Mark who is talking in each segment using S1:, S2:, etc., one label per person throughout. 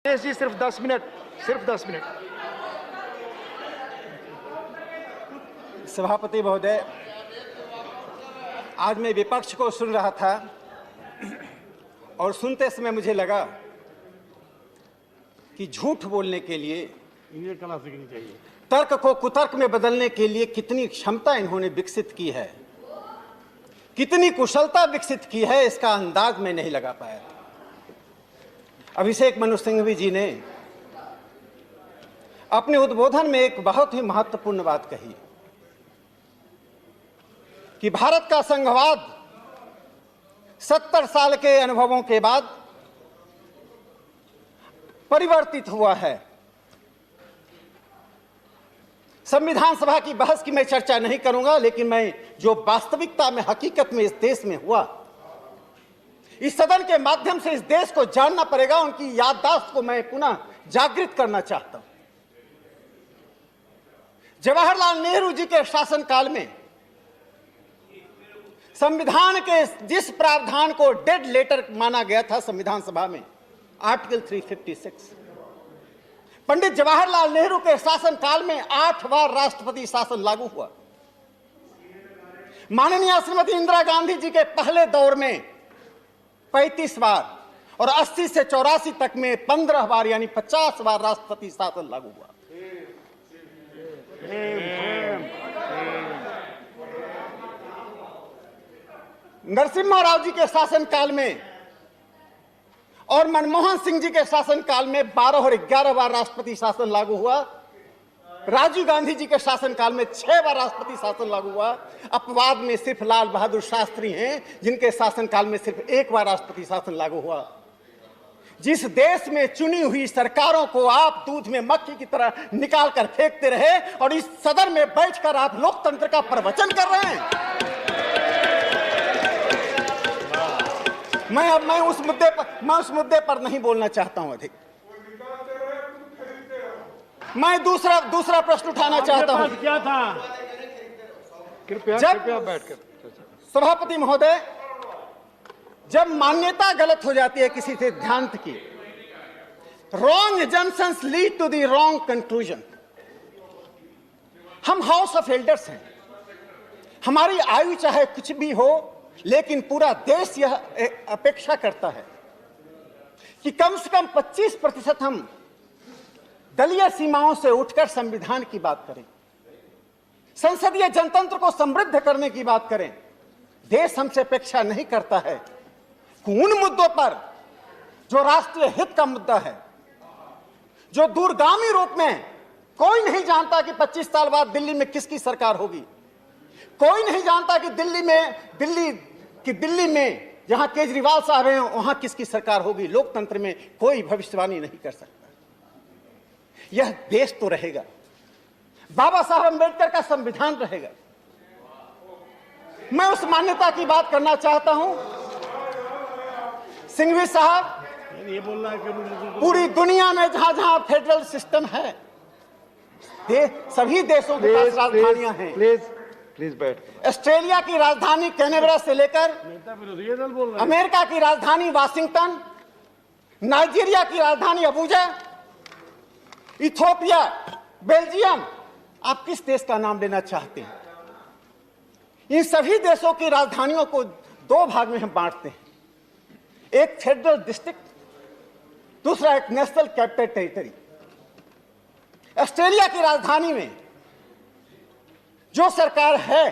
S1: जी सिर्फ 10 मिनट, सिर्फ 10 मिनट।
S2: सभापति महोदय, आज मैं विपक्ष को सुन रहा था और सुनते समय मुझे लगा कि झूठ बोलने के लिए, तर्क को कुतर्क में बदलने के लिए कितनी क्षमता इन्होंने विकसित की है, कितनी कुशलता विकसित की है, इसका अंदाज मैं नहीं लगा पाया। अभिषेक मनु सिंघवी जी ने अपने उद्बोधन में एक बहुत ही महत्वपूर्ण बात कही कि भारत का संघवाद 70 साल के अनुभवों के बाद परिवर्तित हुआ है। संविधान सभा की बहस की मैं चर्चा नहीं करूंगा, लेकिन मैं जो वास्तविकता में हकीकत में इस देश में हुआ, इस सदन के माध्यम से इस देश को जानना पड़ेगा, उनकी याददाश्त को मैं पुनः जागृत करना चाहता हूं। जवाहरलाल नेहरू जी के शासनकाल में संविधान के जिस प्रावधान को डेड लेटर माना गया था संविधान सभा में, आर्टिकल 356, पंडित जवाहरलाल नेहरू के शासनकाल में 8 बार राष्ट्रपति शासन लागू हुआ। माननीय श्रीमती इंदिरा गांधी जी के पहले दौर में 35 बार और 80 से 84 तक में 15 बार यानी 50 बार राष्ट्रपति शासन लागू हुआ। नरसिम्हा राव जी के शासनकाल में और मनमोहन सिंह जी के शासनकाल में 12 और 11 बार राष्ट्रपति शासन लागू हुआ। राजीव गांधी जी के शासनकाल में 6 बार राष्ट्रपति शासन लागू हुआ। अपवाद में सिर्फ लाल बहादुर शास्त्री हैं, जिनके शासनकाल में सिर्फ 1 बार राष्ट्रपति शासन लागू हुआ। जिस देश में चुनी हुई सरकारों को आप दूध में मक्खी की तरह निकाल कर फेंकते रहे और इस सदन में बैठकर आप लोकतंत्र का प्रवचन कर रहे हैं। मैं उस मुद्दे पर नहीं बोलना चाहता हूं अधिक। मैं दूसरा प्रश्न उठाना चाहता हूं।
S1: क्या था? कृपया बैठकर।
S2: सभापति महोदय, जब मान्यता गलत हो जाती है किसी सिद्धांत की, wrong assumptions lead to the wrong conclusion. हम हाउस ऑफ एल्डर्स हैं, हमारी आयु चाहे कुछ भी हो, लेकिन पूरा देश यह अपेक्षा करता है कि कम से कम 25% हम दलीय सीमाओं से उठकर संविधान की बात करें, संसदीय जनतंत्र को समृद्ध करने की बात करें। देश हमसे अपेक्षा नहीं करता है कि उन मुद्दों पर जो राष्ट्रीय हित का मुद्दा है, जो दूरगामी रूप में कोई नहीं जानता कि 25 साल बाद दिल्ली में किसकी सरकार होगी, कोई नहीं जानता कि दिल्ली में जहां केजरीवाल साहब हैं वहां किसकी सरकार होगी। लोकतंत्र में कोई भविष्यवाणी नहीं कर सकता। यह देश तो रहेगा, बाबा साहब अम्बेडकर का संविधान रहेगा। मैं उस मान्यता की बात करना चाहता हूं। सिंघवी साहब,
S1: ये बोलना है कि
S2: पूरी दुनिया में जहां जहां फेडरल सिस्टम है, सभी देशों के पास राजधानियां हैं।
S1: प्लीज बैठ।
S2: ऑस्ट्रेलिया की राजधानी कैनबरा से लेकर अमेरिका की राजधानी वाशिंगटन, नाइजीरिया की राजधानी अबुजा, इथियोपिया, बेल्जियम, आप किस देश का नाम लेना चाहते हैं? इन सभी देशों की राजधानियों को 2 भाग में हम बांटते हैं, एक फेडरल डिस्ट्रिक्ट, दूसरा एक नेशनल कैपिटल टेरिटरी। ऑस्ट्रेलिया की राजधानी में जो सरकार है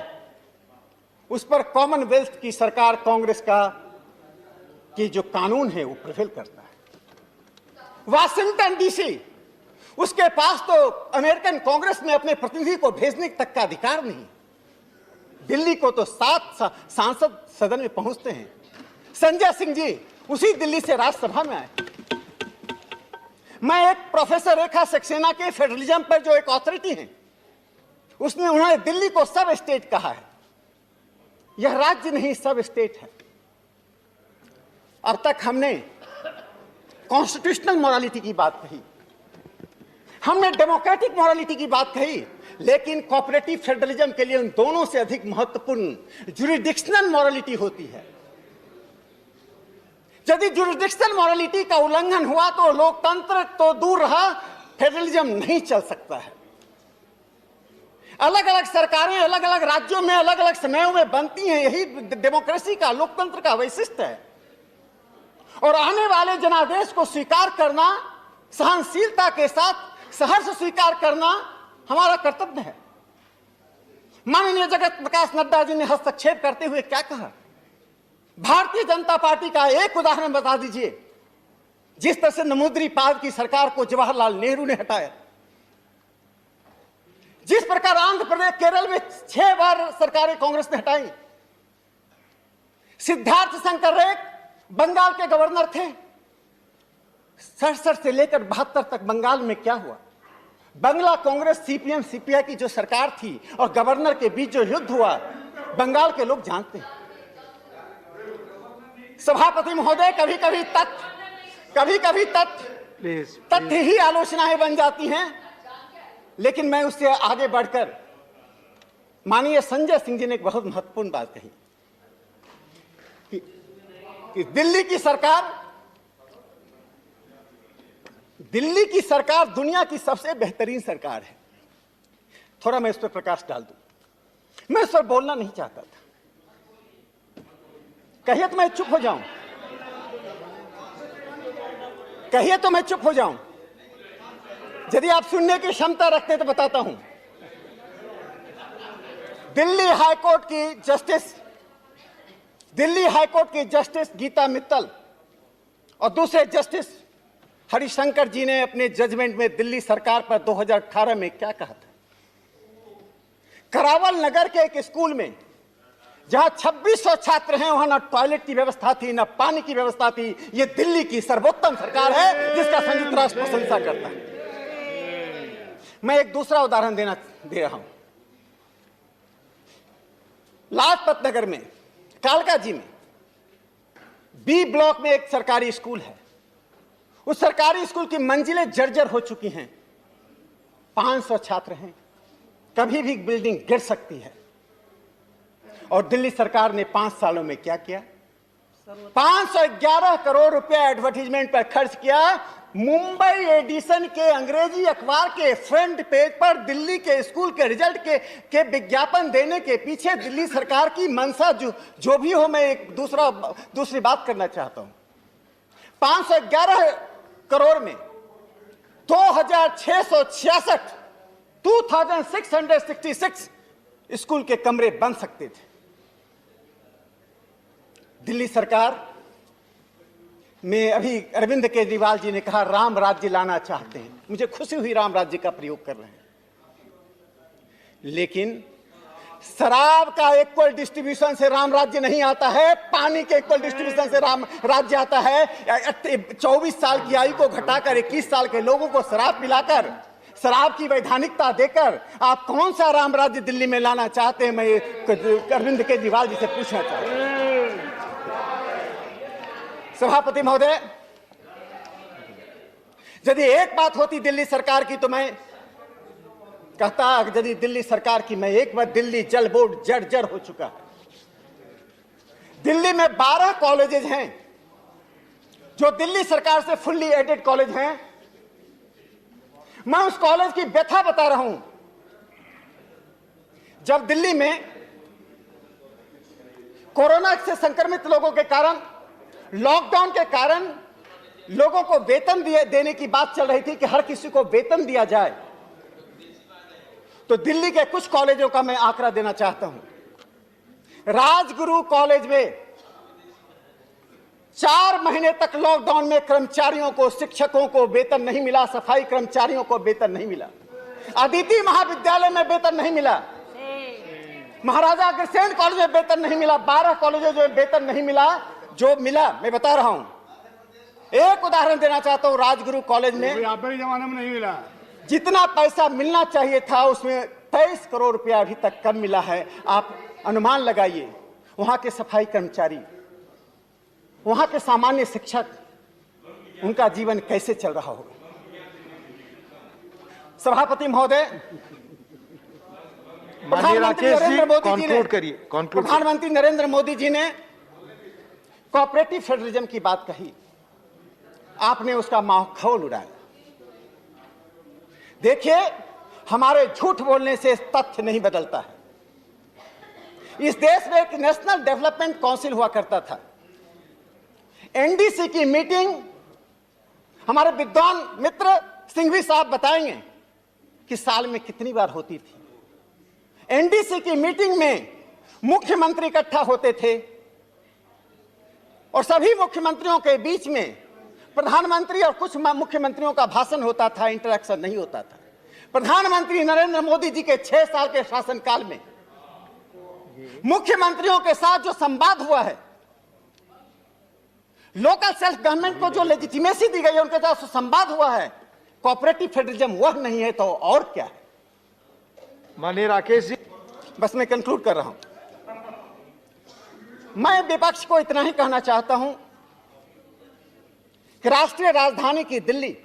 S2: उस पर कॉमनवेल्थ की सरकार, कांग्रेस का की जो कानून है वो प्रिवेल करता है। वाशिंगटन डीसी, उसके पास तो अमेरिकन कांग्रेस में अपने प्रतिनिधि को भेजने तक का अधिकार नहीं। दिल्ली को तो 7 सांसद सदन में पहुंचते हैं। संजय सिंह जी उसी दिल्ली से राज्यसभा में आए। मैं एक प्रोफेसर रेखा सक्सेना के फेडरलिज्म पर जो एक अथॉरिटी है, उन्होंने दिल्ली को सब स्टेट कहा है। यह राज्य नहीं, सब स्टेट है। अब तक हमने कॉन्स्टिट्यूशनल मोरालिटी की बात कही, हमने डेमोक्रेटिक मोरालिटी की बात कही, लेकिन कोऑपरेटिव फेडरलिज्म के लिए उन दोनों से अधिक महत्वपूर्ण जुरिडिक्शनल मोरालिटी होती है। यदि जुरिडिक्शनल मॉरलिटी का उल्लंघन हुआ तो लोकतंत्र तो दूर रहा, फेडरलिज्म नहीं चल सकता है। अलग अलग सरकारें अलग अलग राज्यों में अलग अलग समयों में बनती हैं, यही डेमोक्रेसी का, लोकतंत्र का वैशिष्ट्य है। और आने वाले जनादेश को स्वीकार करना, सहनशीलता के साथ सहर्ष स्वीकार करना हमारा कर्तव्य है। माननीय जगत प्रकाश नड्डा जी ने हस्तक्षेप करते हुए क्या कहा? भारतीय जनता पार्टी का एक उदाहरण बता दीजिए जिस तरह से नमूद्रीपाद की सरकार को जवाहरलाल नेहरू ने हटाया, जिस प्रकार आंध्र प्रदेश केरल में 6 बार सरकारें कांग्रेस ने हटाई। सिद्धार्थ शंकर रे बंगाल के गवर्नर थे, 67 से लेकर 72 तक बंगाल में क्या हुआ? बंगला कांग्रेस सीपीएम सीपीआई की जो सरकार थी और गवर्नर के बीच जो युद्ध हुआ, बंगाल के लोग जानते हैं। सभापति महोदय, कभी कभी तथ्य ही आलोचनाएं बन जाती हैं, लेकिन मैं उससे आगे बढ़कर माननीय संजय सिंह जी ने एक बहुत महत्वपूर्ण बात कही कि दिल्ली की सरकार दुनिया की सबसे बेहतरीन सरकार है। थोड़ा मैं इस पर प्रकाश डाल दूं। मैं इस पर बोलना नहीं चाहता था, कहिए तो मैं चुप हो जाऊं, कहिए तो मैं चुप हो जाऊं। यदि आप सुनने की क्षमता रखते तो बताता हूं। दिल्ली हाईकोर्ट की जस्टिस गीता मित्तल और दूसरे जस्टिस हरिशंकर जी ने अपने जजमेंट में दिल्ली सरकार पर 2018 में क्या कहा था? करावल नगर के एक स्कूल में जहां 2600 छात्र हैं, वहां ना टॉयलेट की व्यवस्था थी, ना पानी की व्यवस्था थी। यह दिल्ली की सर्वोत्तम सरकार है जिसका संयुक्त राष्ट्र प्रशंसा करता है। मैं एक दूसरा उदाहरण दे रहा हूं। लाजपत नगर में, कालका जी में बी ब्लॉक में एक सरकारी स्कूल है। उस सरकारी स्कूल की मंजिलें जर्जर हो चुकी हैं, 500 छात्र हैं, कभी भी बिल्डिंग गिर सकती है। और दिल्ली सरकार ने 5 सालों में क्या किया? 511 करोड़ रुपया एडवर्टीजमेंट पर खर्च किया। मुंबई एडिशन के अंग्रेजी अखबार के फ्रंट पेज पर दिल्ली के स्कूल के रिजल्ट के विज्ञापन देने के पीछे दिल्ली सरकार की मंशा जो भी हो, मैं एक दूसरी बात करना चाहता हूं। 511 करोड़ में 2666 स्कूल के कमरे बन सकते थे। दिल्ली सरकार में अभी अरविंद केजरीवाल जी ने कहा राम राज्य लाना चाहते हैं। मुझे खुशी हुई राम राज्य का प्रयोग कर रहे हैं, लेकिन शराब का इक्वल डिस्ट्रीब्यूशन से राम राज्य नहीं आता है, पानी के इक्वल डिस्ट्रीब्यूशन से राम राज्य आता है। 24 साल की आयु को घटाकर 21 साल के लोगों को शराब पिलाकर, शराब की वैधानिकता देकर आप कौन सा राम राज्य दिल्ली में लाना चाहते हैं? मैं अरविंद केजरीवाल जी से पूछना चाहता हूं। सभापति महोदय, यदि एक बात होती दिल्ली सरकार की तो मैं कहता, यदि दिल्ली सरकार की, मैं एक बार दिल्ली जल बोर्ड जर्जर हो चुका है। दिल्ली में 12 कॉलेजेस हैं जो दिल्ली सरकार से फुल्ली एडेड कॉलेज हैं। मैं उस कॉलेज की व्यथा बता रहा हूं। जब दिल्ली में कोरोना से संक्रमित लोगों के कारण, लॉकडाउन के कारण लोगों को वेतन देने की बात चल रही थी कि हर किसी को वेतन दिया जाए, तो दिल्ली के कुछ कॉलेजों का मैं आंकड़ा देना चाहता हूं। राजगुरु कॉलेज में 4 महीने तक लॉकडाउन में कर्मचारियों को, शिक्षकों को वेतन नहीं मिला, सफाई कर्मचारियों को वेतन नहीं मिला, अदिति महाविद्यालय में वेतन नहीं मिला, महाराजा अग्रसेन कॉलेज में वेतन नहीं मिला, 12 कॉलेजों में वेतन नहीं मिला। जो मिला मैं बता रहा हूं, एक उदाहरण देना चाहता हूं। राजगुरु कॉलेज में
S1: आपके जमाने में नहीं मिला,
S2: जितना पैसा मिलना चाहिए था उसमें 23 करोड़ रुपया अभी तक कम मिला है। आप अनुमान लगाइए, वहां के सफाई कर्मचारी, वहां के सामान्य शिक्षक, उनका जीवन कैसे चल रहा होगा? सभापति महोदय, प्रधानमंत्री नरेंद्र मोदी जी ने कोऑपरेटिव फेडरलिज्म की बात कही, आपने उसका माहौल उड़ाया। देखिए, हमारे झूठ बोलने से तथ्य नहीं बदलता है। इस देश में एक नेशनल डेवलपमेंट काउंसिल हुआ करता था। एनडीसी की मीटिंग हमारे विद्वान मित्र सिंघवी साहब बताएंगे कि साल में कितनी बार होती थी। एनडीसी की मीटिंग में मुख्यमंत्री इकट्ठा होते थे और सभी मुख्यमंत्रियों के बीच में प्रधानमंत्री और कुछ मुख्यमंत्रियों का भाषण होता था, इंटरेक्शन नहीं होता था। प्रधानमंत्री नरेंद्र मोदी जी के 6 साल के शासनकाल में मुख्यमंत्रियों के साथ जो संवाद हुआ है, लोकल सेल्फ गवर्नमेंट को जो लेजिटिमेसी दी गई है, उनके साथ संवाद हुआ है, कोऑपरेटिव फेडरलिज्म वह नहीं है तो और क्या है?
S1: माननीय राकेश जी,
S2: बस मैं कंक्लूड कर रहा हूं। मैं विपक्ष को इतना ही कहना चाहता हूं कि राष्ट्रीय राजधानी की दिल्ली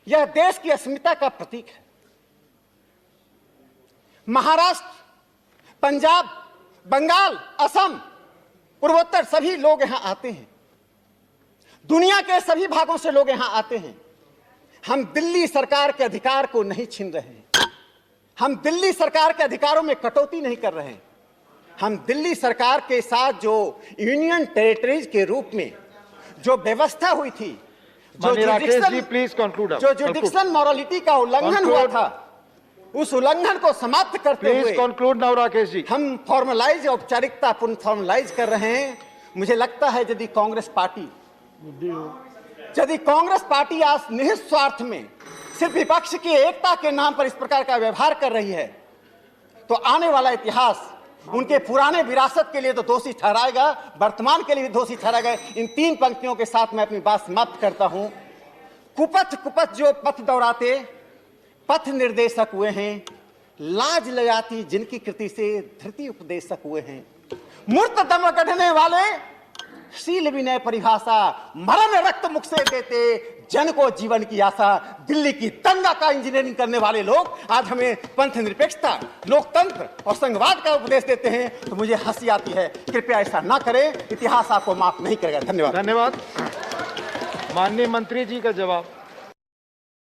S2: यह देश की अस्मिता का प्रतीक है। महाराष्ट्र, पंजाब, बंगाल, असम, पूर्वोत्तर सभी लोग यहां आते हैं। दुनिया के सभी भागों से लोग यहां आते हैं। हम दिल्ली सरकार के अधिकार को नहीं छीन रहे हैं। हम दिल्ली सरकार के अधिकारों में कटौती नहीं कर रहे हैं। हम दिल्ली सरकार के साथ जो यूनियन टेरिटरीज के रूप में जो व्यवस्था हुई थी,
S1: माननीय राकेश जी प्लीज कंक्लूड।
S2: जो जुडिक्शनल मॉरलिटी का उल्लंघन हुआ था, उस उल्लंघन को समाप्त करते हुए
S1: please conclude now Rakesh ji.
S2: हम फॉर्मलाइज, औपचारिकता पूर्ण फॉर्मलाइज कर रहे हैं। मुझे लगता है यदि कांग्रेस पार्टी आज निहित स्वार्थ में सिर्फ विपक्ष की एकता के नाम पर इस प्रकार का व्यवहार कर रही है, तो आने वाला इतिहास उनके पुराने विरासत के लिए तो दोषी ठहराएगा, वर्तमान के लिए भी दोषी ठहराएगा। इन 3 पंक्तियों के साथ मैं अपनी बात समाप्त करता हूं। कुपथ जो पथ दौड़ाते पथ निर्देशक हुए हैं, लाज ले आती जिनकी कृति से धृति उपदेशक हुए हैं। मूर्त दम गढ़ने वाले शील विनय परिभाषा, मरण रक्त मुख से देते जन को जीवन की आशा। दिल्ली की दंगा का इंजीनियरिंग करने वाले लोग आज हमें पंथ निरपेक्षता, लोकतंत्र और संघवाद का उपदेश देते हैं, तो मुझे हंसी आती है। कृपया ऐसा ना करें, इतिहास आपको माफ नहीं करेगा। धन्यवाद।
S1: धन्यवाद। माननीय मंत्री जी का जवाब।